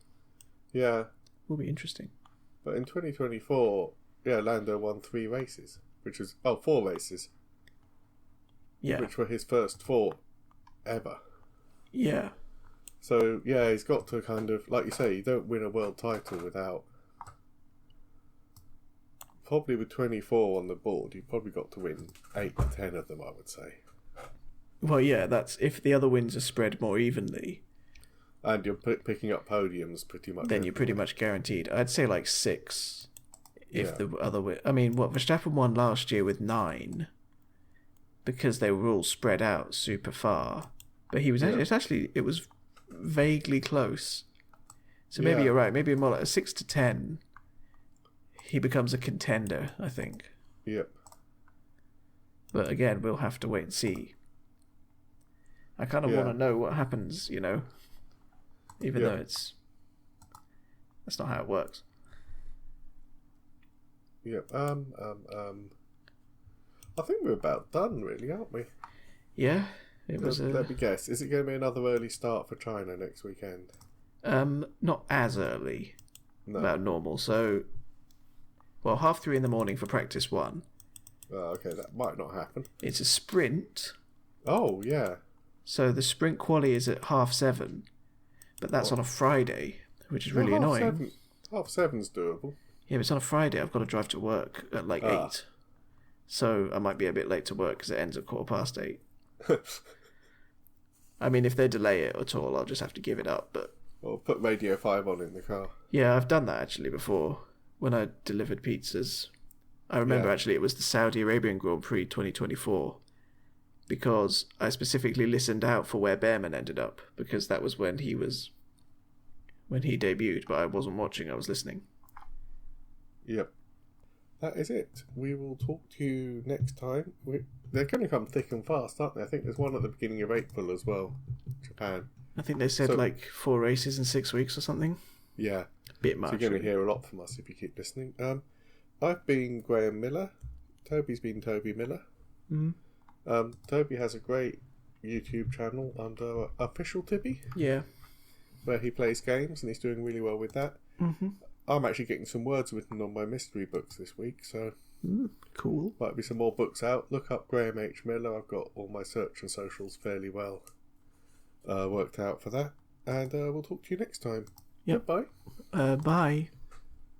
Yeah. Will be interesting. But in 2024, Lando won 3 races, which was 4 races. Yeah. Which were his first 4 ever. Yeah. So, he's got to kind of, like you say, you don't win a world title without... Probably with 24 on the board, you've probably got to win 8 to 10 of them, I would say. Well, yeah, that's if the other wins are spread more evenly. And you're picking up podiums pretty much. Then you're pretty much guaranteed. I'd say 6 if the other way. I mean, Verstappen won last year with 9 because they were all spread out super far. But he was it was vaguely close. So maybe you're right. Maybe more like a 6 to 10. He becomes a contender, I think. Yep. But again, we'll have to wait and see. I kind of want to know what happens, even though that's not how it works. Yep. I think we're about done, really, aren't we? Yeah. Let me guess. Is it going to be another early start for China next weekend? Not as early. No. About normal. So, 3:30 in the morning for practice 1. Okay, that might not happen. It's a sprint. Oh, yeah. So the sprint quali is at 7:30, but that's on a Friday, which is really annoying. 7:30's doable. Yeah, but it's on a Friday. I've got to drive to work at 8. So I might be a bit late to work because it ends at 8:15. I mean, if they delay it at all, I'll just have to give it up. But put Radio 5 on in the car. Yeah, I've done that actually before when I delivered pizzas. I remember actually it was the Saudi Arabian Grand Prix 2024 because I specifically listened out for where Behrman ended up because that was when he debuted, but I wasn't watching, I was listening. Yep. That is it. We will talk to you next time. They're going to come thick and fast, aren't they? I think there's one at the beginning of April as well. Japan. I think they said 4 races in 6 weeks or something. Yeah. Bit much. So you're going to hear a lot from us if you keep listening. I've been Graham Miller. Toby's been Toby Miller. Mm-hmm. Toby has a great YouTube channel under Official Tibby. Yeah. Where he plays games and he's doing really well with that. Mm-hmm. I'm actually getting some words written on my mystery books this week, so... Cool. Might be some more books out. Look up Graham H. Miller. I've got all my search and socials fairly well worked out for that. And we'll talk to you next time. Yep. Goodbye. Bye.